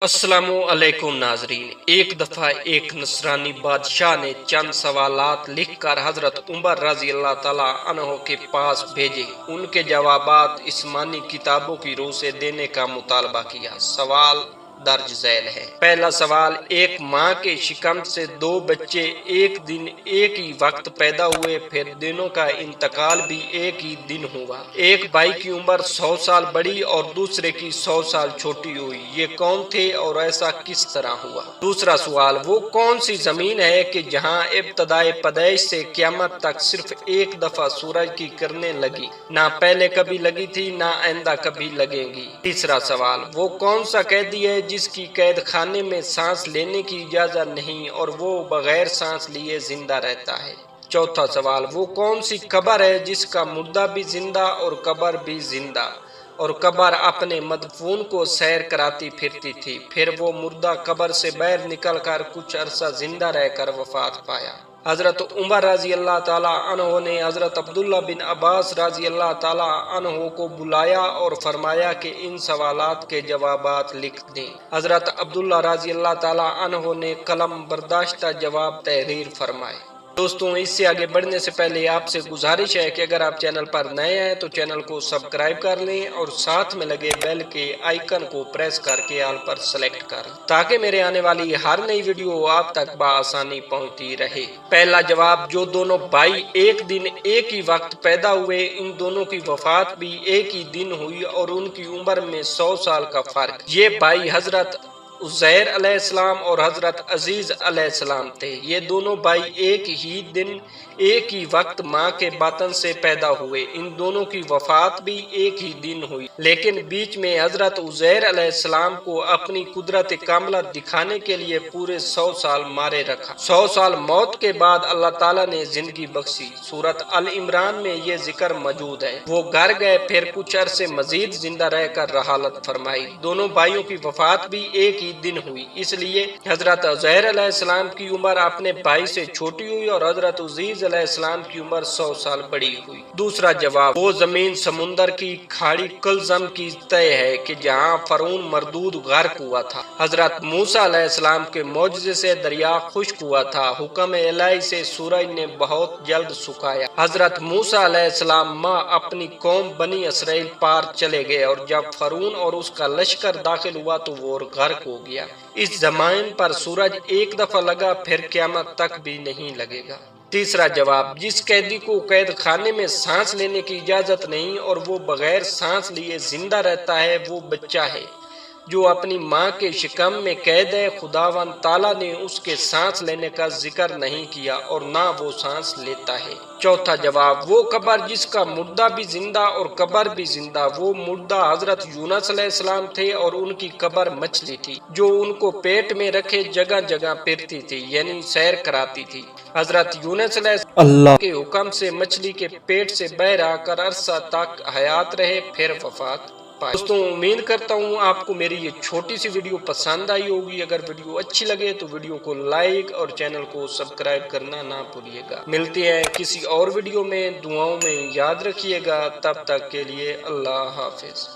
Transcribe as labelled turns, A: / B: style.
A: अस्सलामुअलैकुम नाजरीन। एक दफ़ा एक नसरानी बादशाह ने चंद सवालात लिखकर हजरत उमर रजी अल्लाह ताला अन्हो के पास भेजे। उनके जवाबात इस्मानी किताबों की रूह से देने का मुतालबा किया। सवाल दर्ज झैल है। पहला सवाल, एक माँ के शिकम से दो बच्चे एक दिन एक ही वक्त पैदा हुए, फिर दोनों का इंतकाल भी एक ही दिन हुआ। एक भाई की उम्र 100 साल बड़ी और दूसरे की 100 साल छोटी हुई। ये कौन थे और ऐसा किस तरह हुआ? दूसरा सवाल, वो कौन सी जमीन है कि जहाँ इब्तदाए पैदाइश से क़यामत तक सिर्फ एक दफा सूरज की किरणें लगी, ना पहले कभी लगी थी ना आइंदा कभी लगेंगी? तीसरा सवाल, वो कौन सा कैदी है जिसकी कैद खाने में सांस लेने की इजाजत नहीं और वो बगैर सांस लिए जिंदा रहता है? चौथा सवाल, वो कौन सी कब्र है जिसका मुर्दा भी जिंदा और कब्र भी जिंदा और कब्र अपने मदफून को सैर कराती फिरती थी, फिर वो मुर्दा कब्र से बाहर निकल कर कुछ अरसा जिंदा रहकर वफात पाया? हजरत उमर रजी अल्लाह ताला अन्हो ने हजरत अब्दुल्ला बिन अब्बास रजी अल्लाह ताला अन्हो को बुलाया और फरमाया कि इन सवालात के जवाबात लिख दें। हजरत अब्दुल्ला रजी अल्लाह ताला अन्हो ने कलम बर्दाश्ता जवाब तहरीर फरमाए। दोस्तों, इससे आगे बढ़ने से पहले आपसे गुजारिश है कि अगर आप चैनल पर नए हैं तो चैनल को सब्सक्राइब कर लें और साथ में लगे बेल के आइकन को प्रेस करके ऑल पर सेलेक्ट कर लें ताकि मेरे आने वाली हर नई वीडियो आप तक बआसानी पहुंचती रहे। पहला जवाब, जो दोनों भाई एक दिन एक ही वक्त पैदा हुए, इन दोनों की वफात भी एक ही दिन हुई और उनकी उम्र में 100 साल का फर्क। ये भाई हजरत उज़ैर अलैहिस्सलाम और हजरत अजीज अलैहिस्सलाम थे। ये दोनों भाई एक ही दिन एक ही वक्त माँ के बातन से पैदा हुए। इन दोनों की वफात भी एक ही दिन हुई, लेकिन बीच में हजरत उज़ैर अलैहिस्सलाम को अपनी कुदरत कामला दिखाने के लिए पूरे 100 साल मारे रखा। 100 साल मौत के बाद अल्लाह ताला ने जिंदगी बख्शी। सूरत अल इमरान में ये जिक्र मौजूद है। वो घर गए, फिर कुछ अरसे मजीद जिंदा रहकर रहालत फरमाई। दोनों भाइयों की वफात भी एक ही दिन हुई, इसलिए हजरत उज़ैर अलैहिस्सलाम की उम्र अपने भाई से छोटी हुई और हजरत अजीज अलैहिस्सलाम की उम्र 100 साल बड़ी हुई। दूसरा जवाब, वो जमीन समुंदर की खाड़ी कुलज़म की तय है कि जहाँ फरऊन मरदूद गर्क हुआ था। हजरत मूसा अलैहिस्सलाम के मौजज़े से दरिया खुश्क हुआ था। हुक्म इलाही से सूरज ने बहुत जल्द सुखाया। हजरत मूसा अलैहिस्सलाम माँ अपनी कौम बनी इसराइल पार चले गए और जब फरऊन और उसका लश्कर दाखिल हुआ तो वो गर्क हो गया। इस जमीन पर सूरज एक दफा लगा, फिर क़यामत तक भी नहीं लगेगा। तीसरा जवाब, जिस कैदी को कैद खाने में सांस लेने की इजाजत नहीं और वो बगैर सांस लिए जिंदा रहता है, वो बच्चा है जो अपनी माँ के शिकम में कैद है। खुदावन ताला ने उसके सांस लेने का जिक्र नहीं किया और ना वो सांस लेता है। चौथा जवाब, वो कब्र जिसका मुर्दा भी जिंदा और कब्र भी जिंदा, वो मुर्दा हजरत यूनुस अलैहिस्सलाम थे और उनकी कब्र मछली थी जो उनको पेट में रखे जगह जगह फिरती थी, यानी सैर कराती थी। हजरत यूनुस अलैहिस्सलाम के हुक्म से मछली के पेट से बाहर आकर अरसा तक हयात रहे, फिर वफात पाए। दोस्तों, उम्मीद करता हूँ आपको मेरी ये छोटी सी वीडियो पसंद आई होगी। अगर वीडियो अच्छी लगे तो वीडियो को लाइक और चैनल को सब्सक्राइब करना ना भूलिएगा। मिलते हैं किसी और वीडियो में। दुआओं में याद रखिएगा। तब तक के लिए अल्लाह हाफिज।